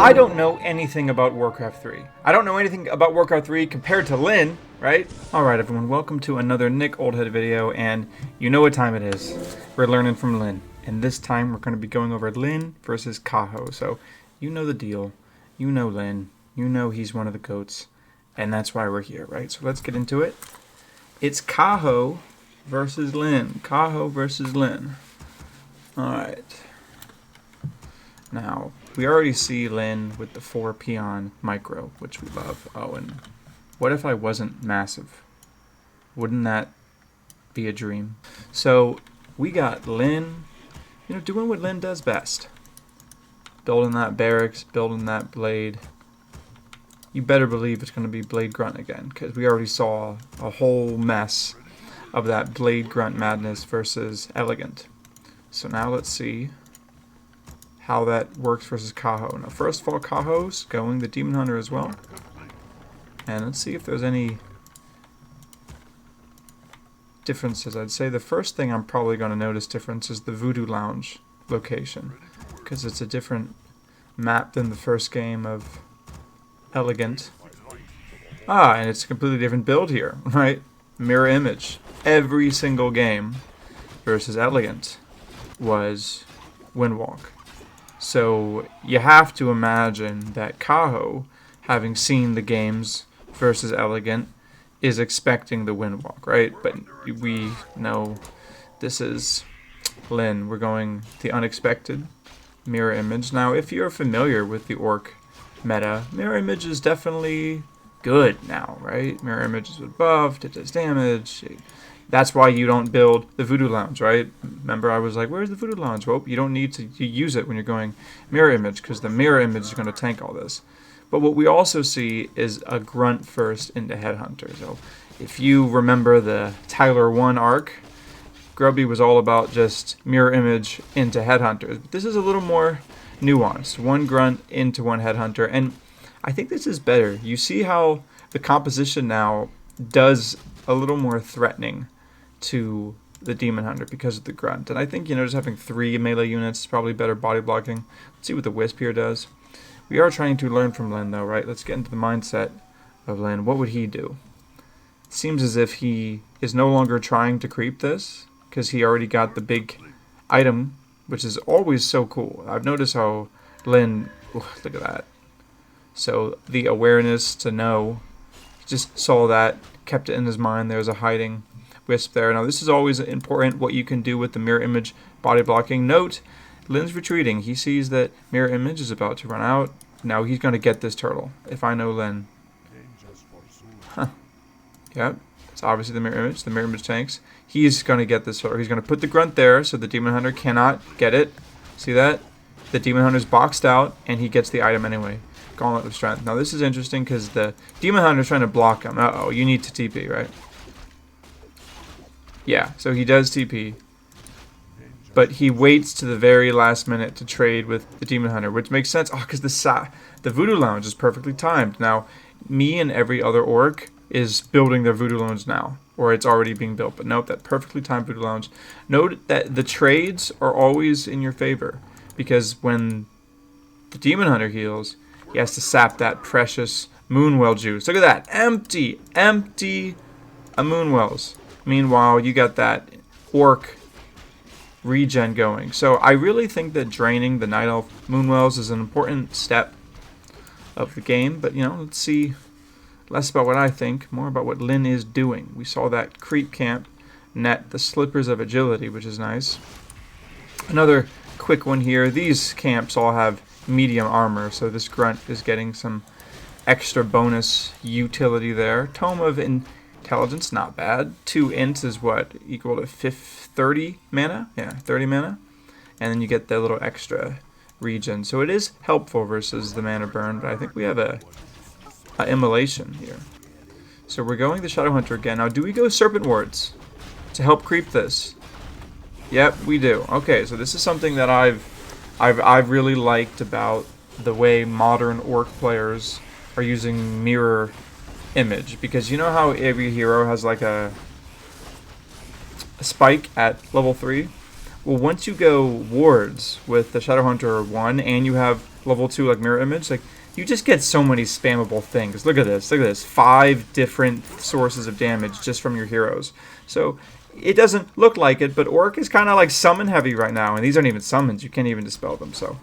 I don't know anything about Warcraft 3. I don't know anything about Warcraft 3 compared to Lyn, right? Alright everyone, welcome to another Nick Oldhead video, and you know what time it is. We're learning from Lyn. And this time we're going to be going over Lyn versus Kaho. So, you know the deal. You know Lyn. You know he's one of the goats. And that's why we're here, right? So let's get into it. It's Kaho versus Lyn. Kaho versus Lyn. Alright. Now, we already see Lyn with the 4 peon micro, which we love. Oh, and what if I wasn't massive? Wouldn't that be a dream? So, we got Lyn, doing what Lyn does best. Building that barracks, building that blade. You better believe it's going to be Blade Grunt again, because we already saw a whole mess of that Blade Grunt madness versus Elegant. So now let's see how that works versus Kaho. Now first of all, Kaho's going the Demon Hunter as well. And let's see if there's any differences. I'd say the first thing I'm probably going to notice difference is the Voodoo Lounge location, because it's a different map than the first game of Elegant. And it's a completely different build here, right? Mirror image. Every single game versus Elegant was Windwalk. So you have to imagine that Kaho, having seen the games versus Elegant, is expecting the Windwalk, right? But we know this is Lyn. We're going the unexpected mirror image. Now, if you're familiar with the Orc meta, mirror image is definitely good now, right? Mirror image is buffed, it does damage. That's why you don't build the Voodoo Lounge, right? Remember, I was like, where's the Voodoo Lounge? Well, you don't need to use it when you're going mirror image, because the mirror image is going to tank all this. But what we also see is a grunt first into Headhunter. So if you remember the Tyler 1 arc, Grubby was all about just mirror image into Headhunters. But this is a little more nuanced. One grunt into one Headhunter. And I think this is better. You see how the composition now does a little more threatening to the Demon Hunter because of the grunt. And I think, just having 3 melee units is probably better body blocking. Let's see what the Wisp here does. We are trying to learn from Lyn, though, right? Let's get into the mindset of Lyn. What would he do? It seems as if he is no longer trying to creep this, because he already got the big item, which is always so cool. I've noticed how Lyn, look at that. So the awareness to know, just saw that, kept it in his mind. There's a hiding Wisp there. Now this is always important, what you can do with the mirror image body blocking. Note, Lyn's retreating. He sees that mirror image is about to run out. Now he's going to get this turtle, if I know Lyn. Yep, it's obviously the mirror image. The mirror image tanks. He's going to get this turtle. He's going to put the grunt there so the Demon Hunter cannot get it. See that? The Demon Hunter's boxed out, and he gets the item anyway. Gauntlet of Strength. Now this is interesting because the Demon Hunter's trying to block him. Uh-oh, you need to TP, right? Yeah, so he does TP. But he waits to the very last minute to trade with the Demon Hunter, which makes sense. Oh, because the Voodoo Lounge is perfectly timed. Now, me and every other orc is building their Voodoo Lounge now, or it's already being built. But note, that perfectly timed Voodoo Lounge. Note that the trades are always in your favor, because when the Demon Hunter heals, he has to sap that precious Moonwell juice. Look at that. Empty a Moonwells. Meanwhile, you got that Orc regen going. So I really think that draining the Night Elf Moonwells is an important step of the game. But, let's see less about what I think, more about what Lyn is doing. We saw that creep camp net the Slippers of Agility, which is nice. Another quick one here. These camps all have medium armor, so this grunt is getting some extra bonus utility there. Tome of Intelligence, not bad. 2 int is what? Equal to 30 mana? Yeah, 30 mana. And then you get the little extra regen. So it is helpful versus the mana burn, but I think we have a immolation here. So we're going the Shadowhunter again. Now, do we go Serpent Wards to help creep this? Yep, we do. Okay, so this is something that I've really liked about the way modern Orc players are using mirror image, because you know how every hero has like a spike at level 3? Well, once you go wards with the Shadowhunter 1 and you have level 2 like mirror image, like you just get so many spammable things. Look at this. Look at this. 5 different sources of damage just from your heroes. So it doesn't look like it, but Orc is kind of like summon heavy right now, and these aren't even summons. You can't even dispel them. So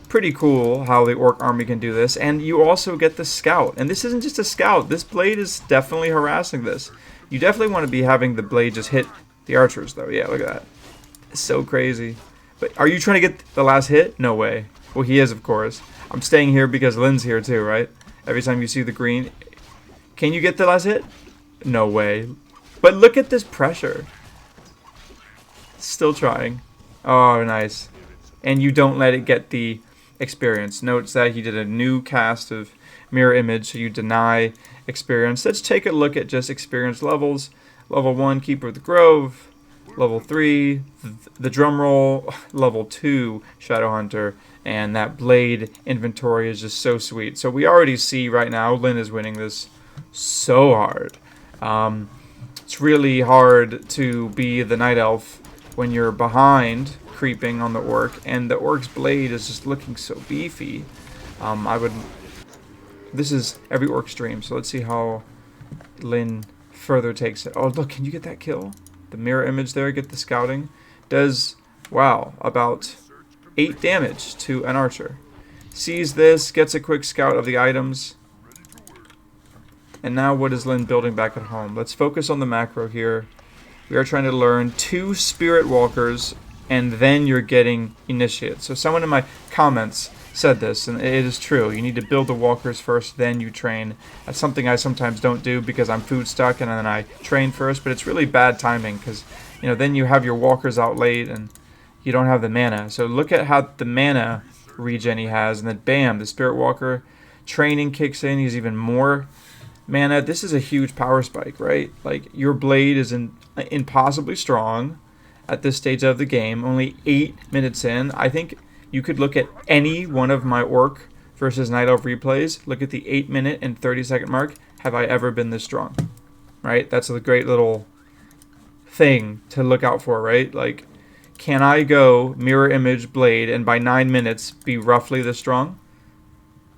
pretty cool how the Orc army can do this. And you also get the scout. And this isn't just a scout. This blade is definitely harassing this. You definitely want to be having the blade just hit the archers, though. Yeah, look at that. It's so crazy. But are you trying to get the last hit? No way. Well, he is, of course. I'm staying here because Lynn's here too, right? Every time you see the green. Can you get the last hit? No way. But look at this pressure. Still trying. Oh, nice. And you don't let it get the experience. Notice that he did a new cast of mirror image, so you deny experience. Let's take a look at just experience levels. Level 1, Keeper of the Grove. Level 3, the drum roll. Level 2, Shadow Hunter. And that blade inventory is just so sweet. So we already see right now Lynn is winning this so hard. It's really hard to be the Night Elf when you're behind creeping on the Orc, and the Orc's blade is just looking so beefy. This is every Orc stream, so let's see how Lynn further takes it. Oh, look, can you get that kill? The mirror image there, get the scouting. Does, wow, about 8 damage to an archer. Sees this, gets a quick scout of the items. And now what is Lynn building back at home? Let's focus on the macro here. We are trying to learn 2 Spirit Walkers, and then you're getting Initiate. So someone in my comments said this, and it is true. You need to build the Walkers first, then you train. That's something I sometimes don't do because I'm food stuck, and then I train first. But it's really bad timing because, you know, then you have your Walkers out late, and you don't have the mana. So look at how the mana regen he has, and then bam, the Spirit Walker training kicks in. He's even more mana. This is a huge power spike, right? Like, your blade is impossibly strong at this stage of the game. Only 8 minutes in. I think you could look at any one of my Orc versus Night Elf replays. Look at the 8-minute and 30-second mark. Have I ever been this strong? Right? That's a great little thing to look out for, right? Like, can I go mirror image blade and by 9 minutes be roughly this strong?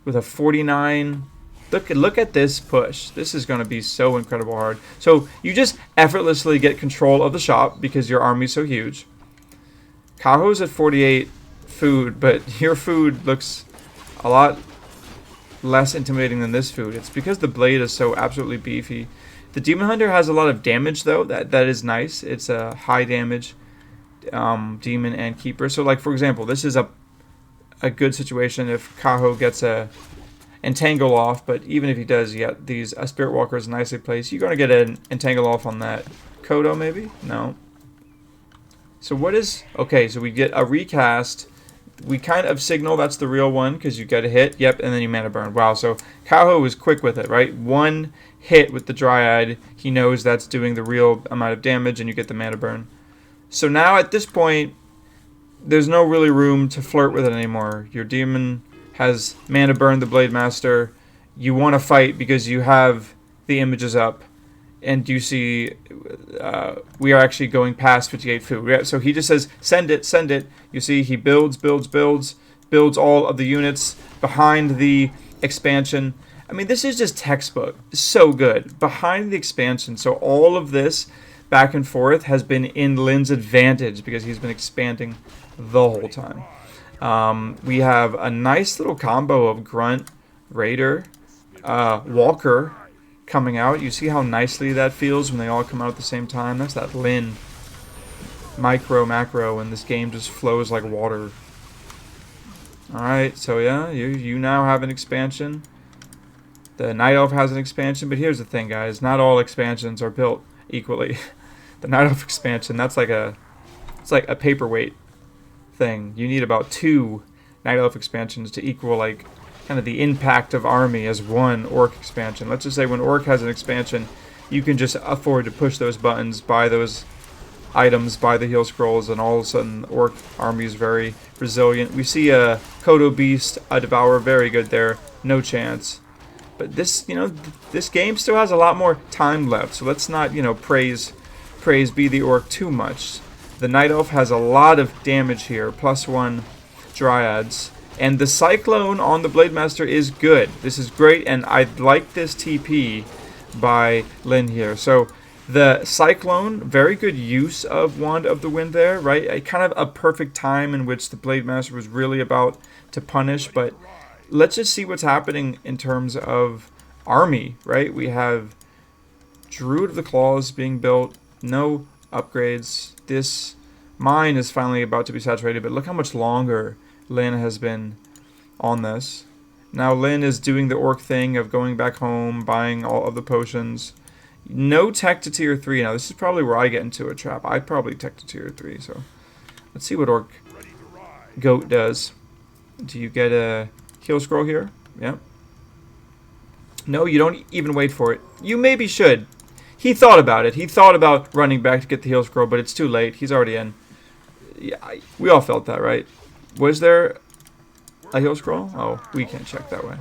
With a 49... Look at this push. This is going to be so incredible hard. So you just effortlessly get control of the shop because your army's so huge. Kaho's at 48 food, but your food looks a lot less intimidating than this food. It's because the blade is so absolutely beefy. The Demon Hunter has a lot of damage, though. That is nice. It's a high damage demon and keeper. So, like, for example, this is a good situation if Kaho gets a entangle off, but even if he does, you got these Spirit Walkers nicely placed. You're going to get an entangle off on that Kodo, maybe? No. So what is... Okay, so we get a recast. We kind of signal that's the real one because you get a hit. Yep, and then you mana burn. Wow, so Kaho was quick with it, right? 1 hit with the Dryad. He knows that's doing the real amount of damage, and you get the mana burn. So now at this point, there's no really room to flirt with it anymore. Your demon has mana burn, the Blade Master. You want to fight because you have the images up, and you see we are actually going past 58 food. So he just says, send it, send it. You see he builds all of the units behind the expansion. I mean, this is just textbook. So good. Behind the expansion. So all of this back and forth has been in Lynn's advantage because he's been expanding the whole time. We have a nice little combo of Grunt, Raider, Walker coming out. You see how nicely that feels when they all come out at the same time? That's that Lynn macro, and this game just flows like water. Alright, so yeah, you now have an expansion. The Night Elf has an expansion, but here's the thing, guys. Not all expansions are built equally. The Night Elf expansion, it's like a paperweight thing. You need about 2 Night Elf expansions to equal like kind of the impact of army as one Orc expansion. Let's just say when Orc has an expansion, you can just afford to push those buttons, buy those items, buy the heal scrolls, and all of a sudden Orc army is very resilient. We see a Kodo Beast, a Devourer, very good there, no chance. But this, this game still has a lot more time left, so let's not, praise be the Orc too much. The Night Elf has a lot of damage here, +1 Dryads, And the Cyclone on the Blade Master is good. This is great, and I like this TP by Lyn here. So the Cyclone, very good use of Wand of the Wind there, right? Kind of a perfect time in which the Blade Master was really about to punish. But let's just see what's happening in terms of army, right? We have Druid of the Claws being built, no upgrades. This mine is finally about to be saturated, but look how much longer Lyn has been on this. Now Lyn is doing the orc thing of going back home, buying all of the potions. No tech to tier 3. Now this is probably where I get into a trap. I'd probably tech to tier 3, so let's see what Orc Goat does. Do you get a heal scroll here? Yep. No, you don't even wait for it. You maybe should. He thought about it. He thought about running back to get the heal scroll, but it's too late. He's already in. Yeah, we all felt that, right? Was there a heal scroll? Oh, we can't check that way.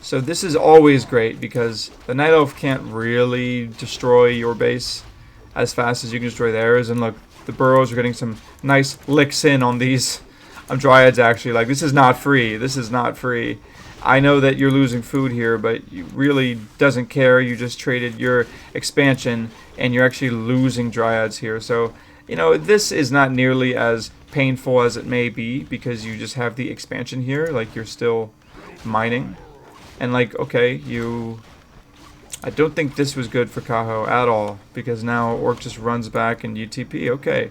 So this is always great because the Night Elf can't really destroy your base as fast as you can destroy theirs. And look, the burrows are getting some nice licks in on these Dryads actually. Like, this is not free. This is not free. I know that you're losing food here, but you really doesn't care. You just traded your expansion and you're actually losing Dryads here. So, you know, this is not nearly as painful as it may be because you just have the expansion here. Like, you're still mining. And like, okay, I don't think this was good for Kaho at all because now Orc just runs back and you TP. Okay.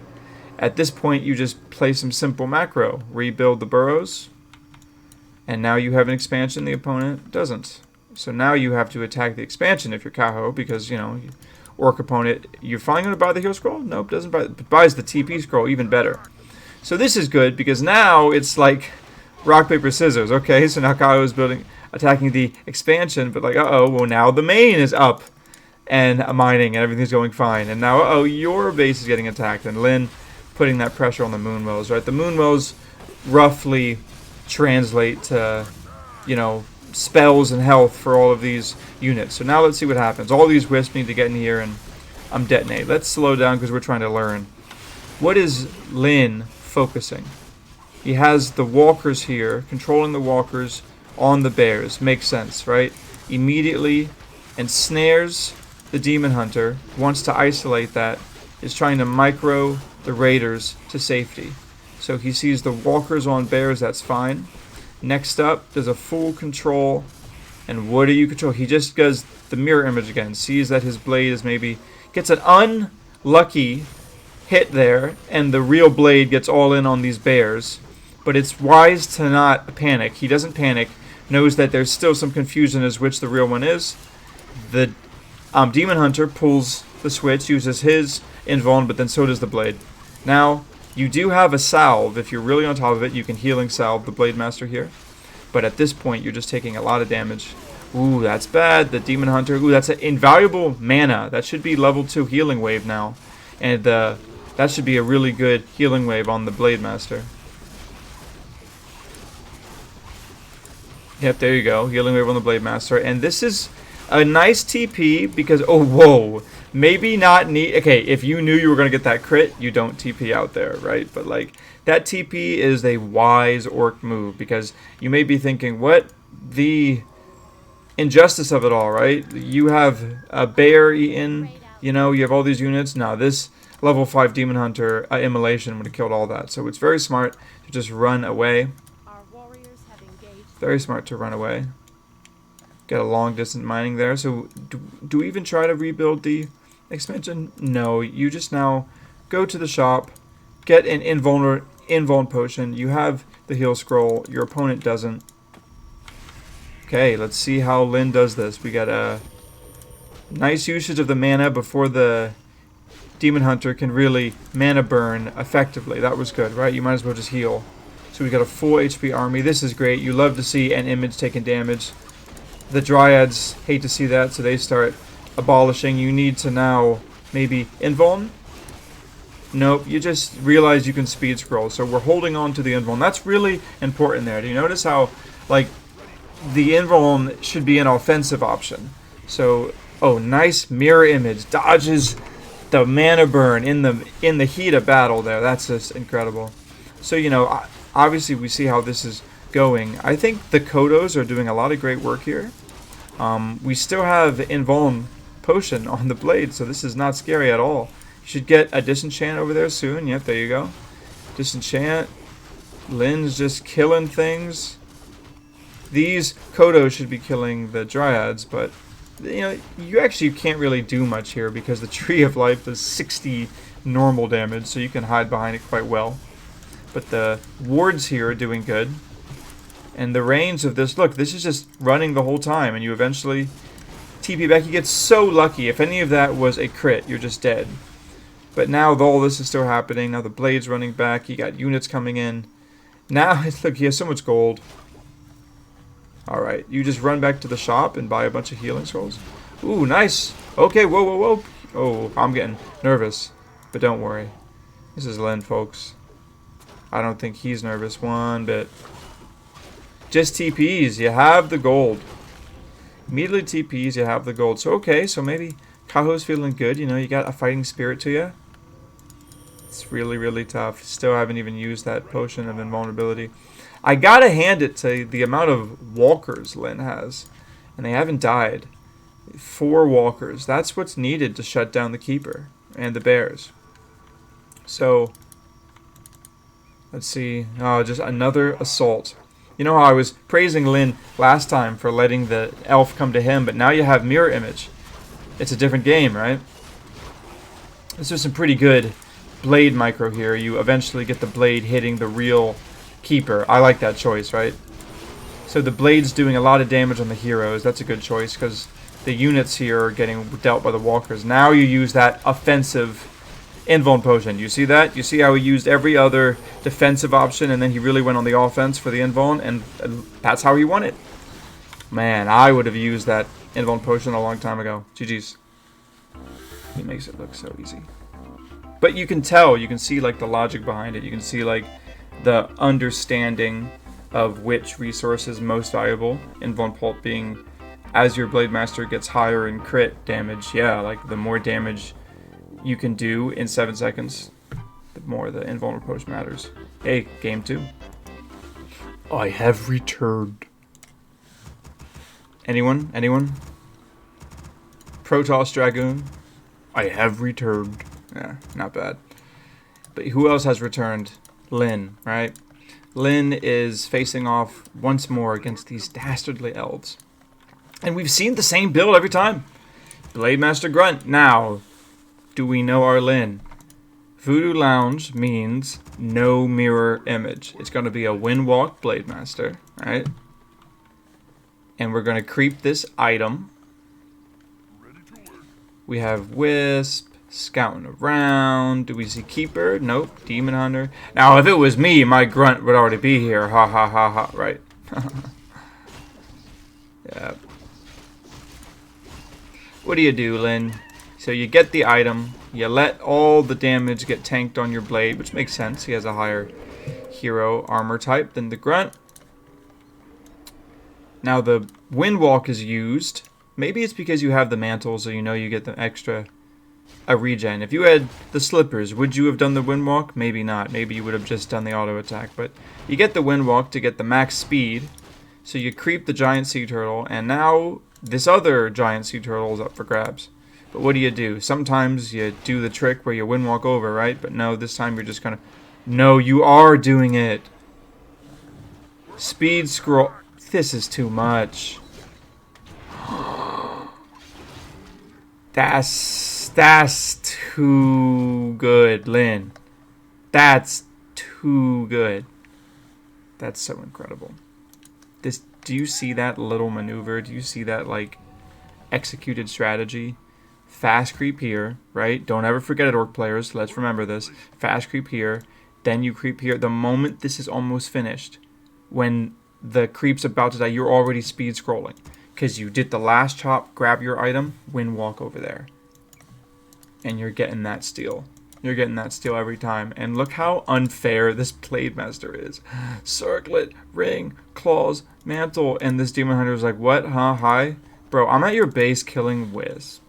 At this point, you just play some simple macro. Rebuild the burrows. And now you have an expansion, the opponent doesn't. So now you have to attack the expansion if you're Kaho because, you know, Orc opponent, you're finally going to buy the heal scroll? Nope, doesn't buy it. But buys the TP scroll, even better. So this is good because now it's like rock, paper, scissors. Okay, so now Kaho is attacking the expansion, but like, uh-oh, well now the main is up and mining and everything's going fine. And now, uh-oh, your base is getting attacked. And Lyn putting that pressure on the Moonwells, right? The Moonwells roughly translate to, you know, spells and health for all of these units. So now let's see what happens. All these wisps need to get in here and detonate. Let's slow down because we're trying to learn. What is Lyn focusing? He has the walkers here, controlling the walkers on the bears. Makes sense, right? Immediately ensnares the demon hunter, wants to isolate that, is trying to micro the raiders to safety. So he sees the walkers on bears, that's fine. Next up, there's a full control. And what do you control? He just does the mirror image again, sees that his blade is maybe, gets an unlucky hit there, and the real blade gets all in on these bears. But it's wise to not panic. He doesn't panic, knows that there's still some confusion as which the real one is. The demon hunter pulls the switch, uses his invuln, but then so does the blade. Now, you do have a salve. If you're really on top of it, you can healing salve the Blade Master here. But at this point, you're just taking a lot of damage. Ooh, that's bad. The Demon Hunter. Ooh, that's an invaluable mana. That should be level 2 healing wave now. And that should be a really good healing wave on the Blade Master. Yep, there you go. Healing wave on the Blade Master. And this is a nice TP because, oh, whoa. Maybe not need. Okay, if you knew you were going to get that crit, you don't TP out there, right? But like, that TP is a wise Orc move because you may be thinking, what the injustice of it all, right? You have a bear eaten, you know, you have all these units. Now, this level 5 Demon Hunter immolation would have killed all that. So it's very smart to just run away. Very smart to run away. Get a long distance mining there. So do we even try to rebuild the expansion? No, you just now go to the shop, get an invuln potion. You have the heal scroll. Your opponent doesn't. Okay, let's see how Lyn does this. We got a nice usage of the mana before the demon hunter can really mana burn effectively. That was good, right? You might as well just heal. So we got a full HP army. This is great. You love to see an image taking damage. The Dryads hate to see that, so they start abolishing. You need to now maybe invuln. Nope, you just realize you can speed scroll. So we're holding on to the invuln. That's really important there. Do you notice how, like, the invuln should be an offensive option? So, oh, nice mirror image. Dodges the mana burn in the heat of battle there. That's just incredible. So, you know, obviously we see how this is going. I think the Kodos are doing a lot of great work here. We still have Invuln Potion on the blade, so this is not scary at all. You should get a Disenchant over there soon. Yep, there you go. Disenchant. Lynn's just killing things. These Kodos should be killing the Dryads, but you know, you actually can't really do much here because the Tree of Life does 60 normal damage, so you can hide behind it quite well. But the wards here are doing good. And the range of this, look, this is just running the whole time, and you eventually TP back. You get so lucky. If any of that was a crit, you're just dead. But now all this is still happening. Now the blade's running back. You got units coming in. Now, look, he has so much gold. Alright, you just run back to the shop and buy a bunch of healing scrolls. Ooh, nice. Okay, whoa, whoa, whoa. Oh, I'm getting nervous. But don't worry. This is Lynn, folks. I don't think he's nervous one bit. Just TPs. You have the gold. Immediately TPs, you have the gold. So, okay, so maybe Kaho's feeling good. You know, you got a fighting spirit to you. It's really, really tough. Still haven't even used that potion of invulnerability. I gotta hand it to the amount of walkers Lynn has. And they haven't died. 4 walkers. That's what's needed to shut down the Keeper and the bears. So, let's see. Oh, just another assault. You know how I was praising Lynn last time for letting the elf come to him, but now you have mirror image. It's a different game, right? This is some pretty good blade micro here. You eventually get the blade hitting the real Keeper. I like that choice, right? So the blade's doing a lot of damage on the heroes. That's a good choice because the units here are getting dealt by the walkers. Now you use that offensive Invuln Potion. You see that? You see how he used every other defensive option and then he really went on the offense for the Invuln, and that's how he won it. Man, I would have used that Invuln Potion a long time ago. GG's. He makes it look so easy. But you can tell, you can see like the logic behind it. You can see like the understanding of which resource is most valuable. Invuln Pulp being, as your Blade Master gets higher in crit damage, yeah, like the more damage you can do in 7 seconds, the more the Invulnerable Potion matters. Hey, game 2. I have returned. Anyone? Anyone? Protoss Dragoon. I have returned. Yeah, not bad. But who else has returned? Lynn, right? Lynn is facing off once more against these dastardly elves. And we've seen the same build every time. Blade Master Grunt. Now, do we know our Lynn? Voodoo Lounge means no mirror image. It's going to be a Windwalk Blade Master, right? And we're going to creep this item. We have Wisp, scouting around. Do we see Keeper? Nope. Demon Hunter. Now, if it was me, my Grunt would already be here. Ha ha ha ha. Right. Yeah. What do you do, Lynn? So you get the item. You let all the damage get tanked on your blade, which makes sense. He has a higher hero armor type than the Grunt. Now the Windwalk is used. Maybe it's because you have the mantle, so you know you get the extra regen. If you had the slippers, would you have done the Windwalk? Maybe not. Maybe you would have just done the auto attack. But you get the Windwalk to get the max speed. So you creep the giant sea turtle, and now this other giant sea turtle is up for grabs. But what do? Sometimes you do the trick where you Windwalk over, right? But no, this time you're just gonna... No, you are doing it. Speed scroll. This is too much. That's too good, Lynn. That's too good. That's so incredible. Do you see that little maneuver? Do you see that, like, executed strategy? Fast creep here, right? Don't ever forget it, Orc players. Let's remember this. Fast creep here. Then you creep here. The moment this is almost finished, when the creep's about to die, you're already speed scrolling. Because you did the last chop, grab your item, Windwalk over there. And you're getting that steal. You're getting that steal every time. And look how unfair this Blade Master is. Circlet, ring, claws, mantle. And this Demon Hunter is like, what? Huh? Hi? Bro, I'm at your base killing Wisp.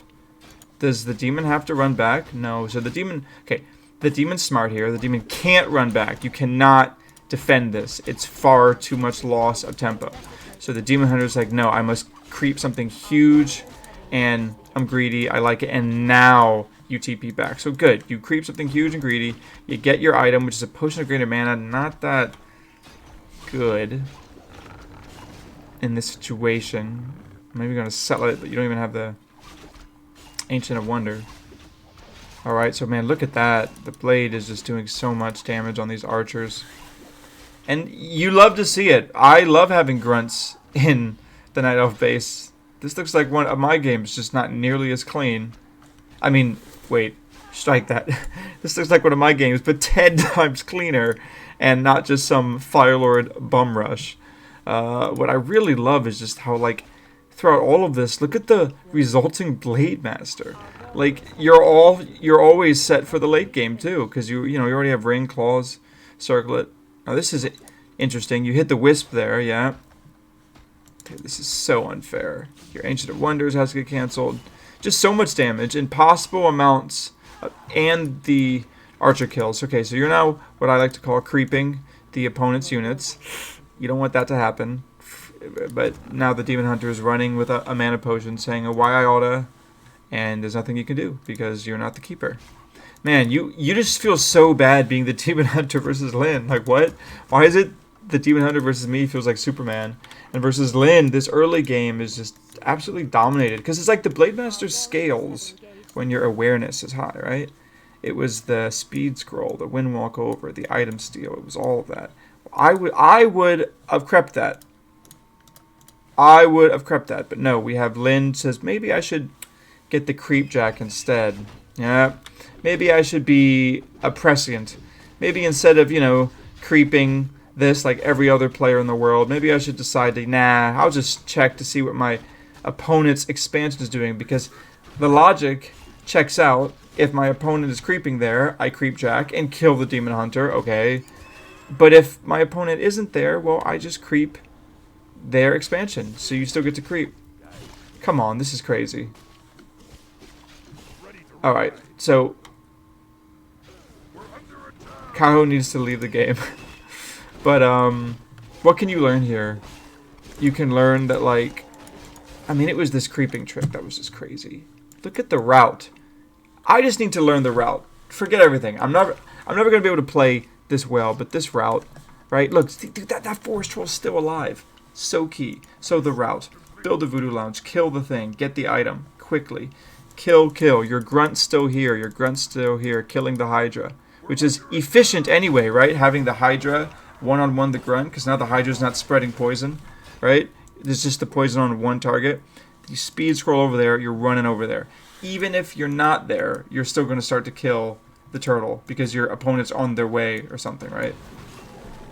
Does the demon have to run back? No. So the demon... Okay, the demon's smart here. The demon can't run back. You cannot defend this. It's far too much loss of tempo. So the Demon Hunter's like, no, I must creep something huge, and I'm greedy, I like it, and now you TP back. So good, you creep something huge and greedy, you get your item, which is a Potion of Greater Mana, not that good in this situation. Maybe you're going to sell it, but you don't even have the Ancient of Wonder. Alright, so man, look at that. The blade is just doing so much damage on these archers. And you love to see it. I love having grunts in the Night Elf base. This looks like one of my games, just not nearly as clean. I mean, wait, strike that. This looks like one of my games, but 10 times cleaner, and not just some Firelord bum rush. What I really love is just how, like, throughout all of this, look at the resulting Blade Master. Like, you're always set for the late game too, because you already have Ring, Claws, Circlet. Now this is interesting. You hit the Wisp there, yeah. Okay, this is so unfair. Your Ancient of Wonders has to get canceled. Just so much damage, impossible amounts, and the archer kills. Okay, so you're now what I like to call creeping the opponent's units. You don't want that to happen. But now the Demon Hunter is running with a mana potion saying, why I oughta, and there's nothing you can do because you're not the keeper. Man, you just feel so bad being the Demon Hunter versus Lyn. Like, what? Why is it the Demon Hunter versus me feels like Superman, and versus Lyn, this early game is just absolutely dominated? Because it's like the Blade Master scales when your awareness is high, right? It was the Speed Scroll, the Windwalk Over, the Item Steal. It was all of that. I would have crept that. I would have crept that, but no, we have Lyn says, maybe I should get the Creep Jack instead. Yeah, maybe I should be a prescient. Maybe instead of, creeping this like every other player in the world, maybe I should decide to, nah, I'll just check to see what my opponent's expansion is doing, because the logic checks out. If my opponent is creeping there, I Creep Jack and kill the Demon Hunter, okay. But if my opponent isn't there, well, I just creep their expansion, so you still get to creep. Come on, this is crazy. Alright, so Kaho needs to leave the game. But what can you learn here? You can learn that, like, I mean, it was this creeping trick that was just crazy. Look at the route. I just need to learn the route. Forget everything. I'm never going to be able to play this well, but this route, right? Look, dude, that forest troll is still alive. So key. So the route. Build a Voodoo Lounge. Kill the thing. Get the item. Quickly. Kill. Your grunt's still here. Killing the Hydra. Which is efficient anyway, right? Having the Hydra one-on-one the grunt. Because now the Hydra's not spreading poison. Right? There's just the poison on one target. You speed scroll over there. You're running over there. Even if you're not there, you're still going to start to kill the turtle. Because your opponent's on their way or something, right?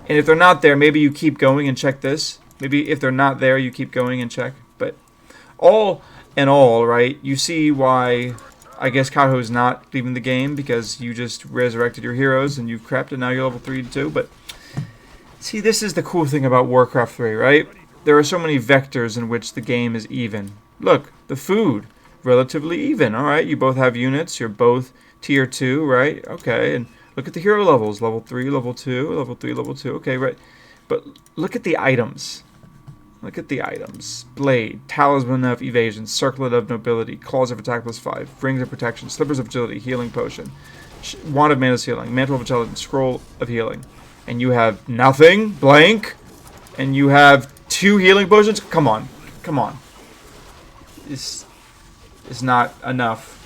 And if they're not there, maybe you keep going and check this. Maybe if they're not there, you keep going and check. But all in all, right, you see why I guess Kaho's not leaving the game, because you just resurrected your heroes and you've crept and now you're level 3 too. But see, this is the cool thing about Warcraft 3, right? There are so many vectors in which the game is even. Look, the food, relatively even. All right, you both have units. You're both tier 2, right? Okay, and look at the hero levels. Level 3, level 2, level 3, level 2. Okay, right. But look at the items. Look at the items. Blade, Talisman of Evasion, Circlet of Nobility, Claws of Attack +5, Rings of Protection, Slippers of Agility, Healing Potion, Wand of Mana's Healing, Mantle of Intelligence, Scroll of Healing. And you have nothing, blank, and you have 2 healing potions? Come on. This is not enough.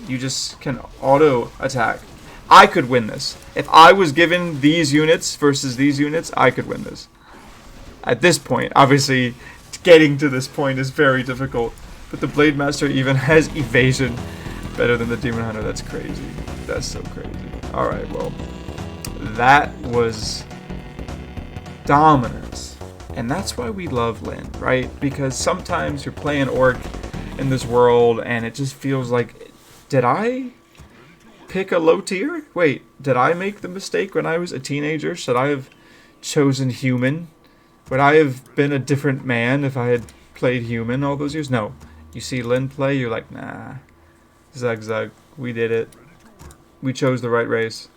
You just can auto attack. I could win this. If I was given these units versus these units, I could win this. At this point, obviously, getting to this point is very difficult. But the Blade Master even has evasion better than the Demon Hunter. That's crazy. That's so crazy. Alright, well, that was dominance. And that's why we love Lyn, right? Because sometimes you're playing Orc in this world and it just feels like, did I pick a low tier? Wait, did I make the mistake when I was a teenager? Should I have chosen human? Would I have been a different man if I had played human all those years? No. You see Lyn play, you're like, nah. Zug, we did it. We chose the right race.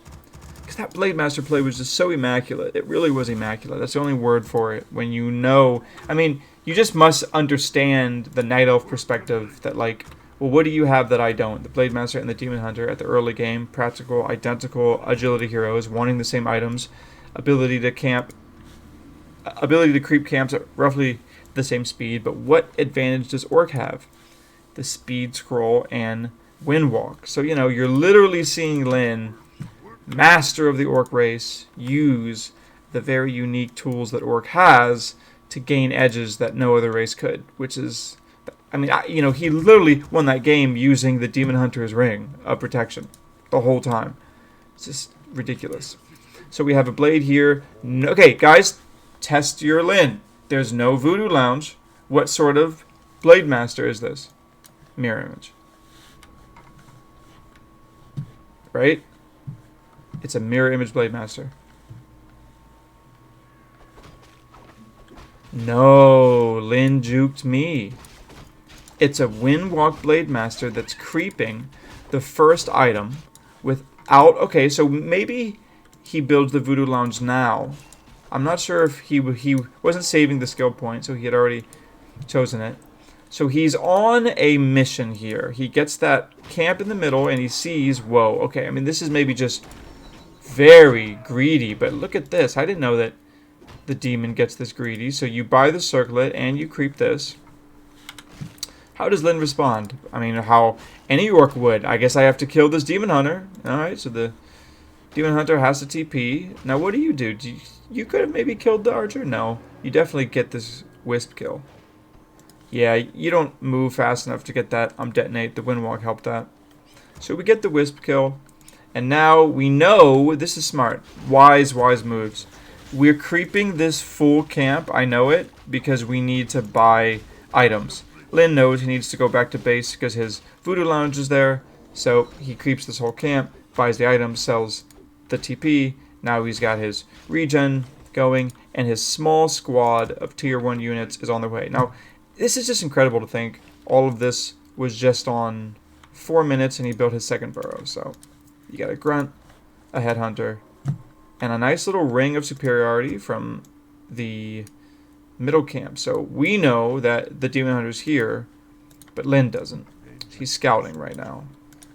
Because that Blade Master play was just so immaculate. It really was immaculate. That's the only word for it. When you know... I mean, you just must understand the Night Elf perspective that, like, well, what do you have that I don't? The Blade Master and the Demon Hunter at the early game. Practical, identical agility heroes, wanting the same items. Ability to creep camps at roughly the same speed. But what advantage does Orc have? The speed scroll and Windwalk. So, you know, you're literally seeing Lyn, master of the Orc race, use the very unique tools that Orc has to gain edges that no other race could, which is, I mean, you know, he literally won that game using the Demon Hunter's ring of protection the whole time. It's just ridiculous. So we have a blade here. Okay, guys, test your Lyn. There's no Voodoo Lounge. What sort of Blade Master is this? Mirror image. Right? It's a mirror image Blade Master. No, Lyn juked me. It's a Windwalk Blade Master that's creeping the first item without... Okay, so maybe he builds the Voodoo Lounge now. I'm not sure if he wasn't saving the skill point, so he had already chosen it. So he's on a mission here. He gets that camp in the middle and he sees... Whoa, okay, I mean, this is maybe just very greedy, but look at this. I didn't know that the demon gets this greedy. So you buy the circlet and you creep this. How does Lyn respond? I mean, how any orc would. I guess I have to kill this demon hunter. Alright, so the demon hunter has to TP. Now what do? You could have maybe killed the archer? No. You definitely get this wisp kill. Yeah, you don't move fast enough to get that detonate. The Windwalk helped that. So we get the wisp kill. And now we know, this is smart. Wise moves. We're creeping this full camp, I know it, because we need to buy items. Lyn knows he needs to go back to base because his Voodoo Lounge is there. So he creeps this whole camp, buys the items, sells the TP. Now he's got his regen going, and his small squad of tier 1 units is on their way. Now, this is just incredible to think. All of this was just on 4 minutes, and he built his second burrow. So you got a Grunt, a Headhunter, and a nice little ring of superiority from the middle camp. So we know that the Demon Hunter's here, but Lyn doesn't. He's scouting right now.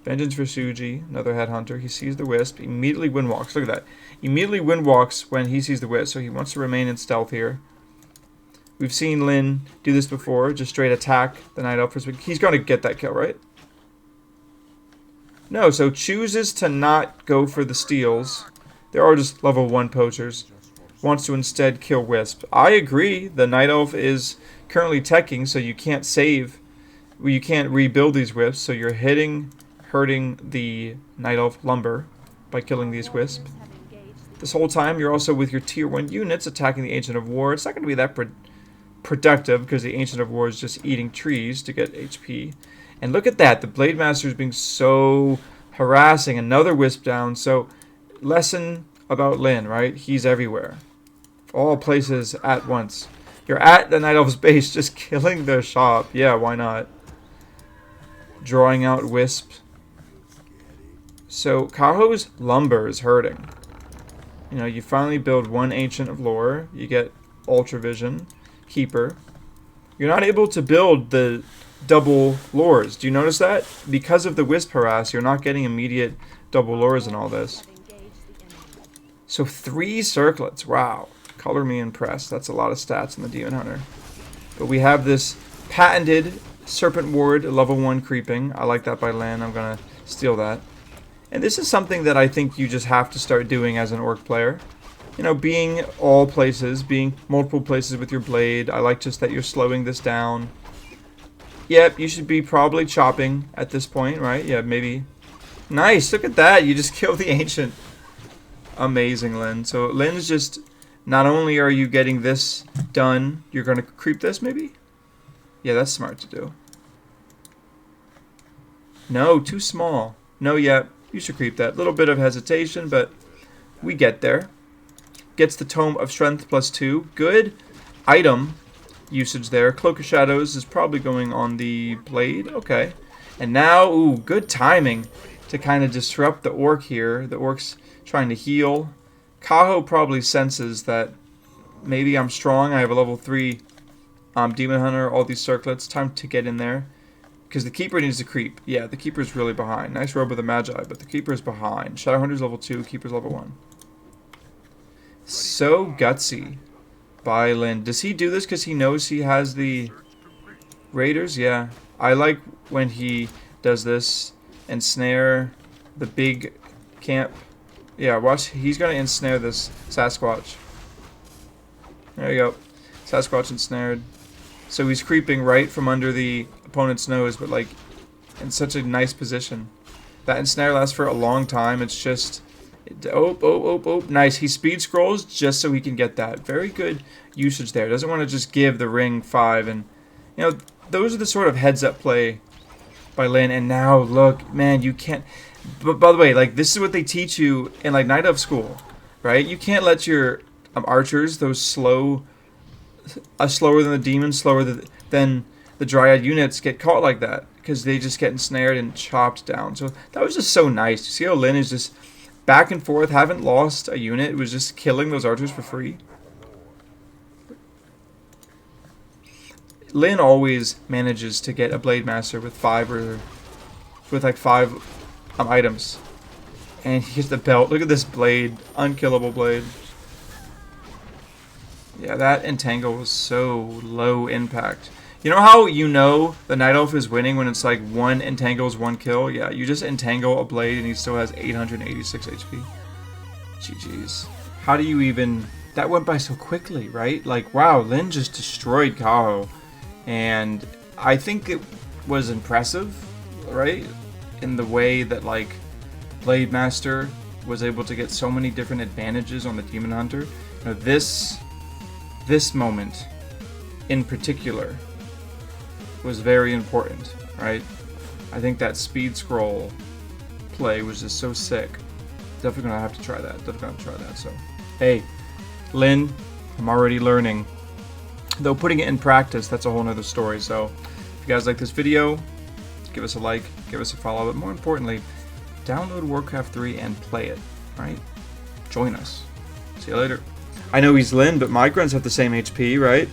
Vengeance for Suji, another Headhunter. He sees the Wisp, immediately Windwalks. Look at that. Immediately Windwalks when he sees the Wisp, so he wants to remain in stealth here. We've seen Lyn do this before, just straight attack the Night Elf. He's going to get that kill, right? No, so chooses to not go for the steals. There are just level 1 poachers. Wants to instead kill Wisp. I agree, the Night Elf is currently teching, so you can't save. Well, you can't rebuild these Wisps, so you're hurting the Night Elf lumber by killing these Wisps. This whole time, you're also with your tier 1 units attacking the Ancient of War. It's not going to be that productive because the Ancient of War is just eating trees to get HP. And look at that, the Blade Master is being so harassing. Another Wisp down. So, lesson about Lyn, right? He's everywhere. All places at once. You're at the Night Elf's base just killing their shop. Yeah, why not? Drawing out Wisp. So, Kaho's lumber is hurting. You know, you finally build one Ancient of Lore. You get Ultra Vision, Keeper. You're not able to build the double lores. Do you notice that? Because of the Wisp harass, you're not getting immediate double lores and all this. So 3 circlets. Wow. Color me impressed. That's a lot of stats in the Demon Hunter. But we have this patented Serpent Ward level 1 creeping. I like that by Lyn. I'm going to steal that. And this is something that I think you just have to start doing as an Orc player. You know, being all places, being multiple places with your blade. I like just that you're slowing this down. Yep, you should be probably chopping at this point, right? Yeah, maybe. Nice, look at that. You just killed the Ancient. Amazing, Lyn. So Lyn's just, not only are you getting this done, you're going to creep this maybe? Yeah, that's smart to do. No, too small. No, yeah, you should creep that. Little bit of hesitation, but we get there. Gets the Tome of Strength +2. Good item usage there. Cloak of Shadows is probably going on the blade. Okay. And now, ooh, good timing. to kind of disrupt the orc here. The orc's trying to heal. Kaho probably senses that maybe I'm strong. I have a level 3 Demon Hunter, all these circlets. Time to get in there. Because the Keeper needs to creep. Yeah, the Keeper's really behind. Nice Robe of the Magi, but the Keeper's behind. Shadowhunter's level 2, Keeper's level 1. So gutsy by Lin. Does he do this because he knows he has the Raiders? Yeah. I like when he does this. Ensnare the big camp. Yeah, watch. He's going to ensnare this Sasquatch. There you go. Sasquatch ensnared. So he's creeping right from under the opponent's nose, but like in such a nice position. That ensnare lasts for a long time. It's just... Oh. Nice. He speed scrolls just so he can get that. Very good usage there. Doesn't want to just give the ring 5. And, you know, those are the sort of heads-up play by Lin. And now, look, man, you can't... But by the way, like, this is what they teach you in, like, Night Elf school, right? You can't let your archers, those slower than the demons, slower than the Dryad units, get caught like that. Because they just get ensnared and chopped down. So that was just so nice. You see how Lin is just back and forth, haven't lost a unit. It was just killing those archers for free. Lin always manages to get a Blade Master with 5 items. And he gets the belt. Look at this blade. Unkillable blade. Yeah, that entangle was so low impact. You know how you know the Night Elf is winning when it's like 1 entangles, 1 kill? Yeah, you just entangle a blade and he still has 886 HP. GG's. How do you even... That went by so quickly, right? Like, wow, Lin just destroyed Kaho. And I think it was impressive, right? In the way that, like, Blade Master was able to get so many different advantages on the Demon Hunter. You know, this moment in particular was very important, right? I think that speed scroll play was just so sick. Definitely gonna have to try that. So, hey, Lin, I'm already learning. Though putting it in practice, that's a whole nother story. So, if you guys like this video, give us a like, give us a follow, but more importantly, download Warcraft 3 and play it, right? Join us. See you later. I know he's Lin, but my grunts have the same HP, right?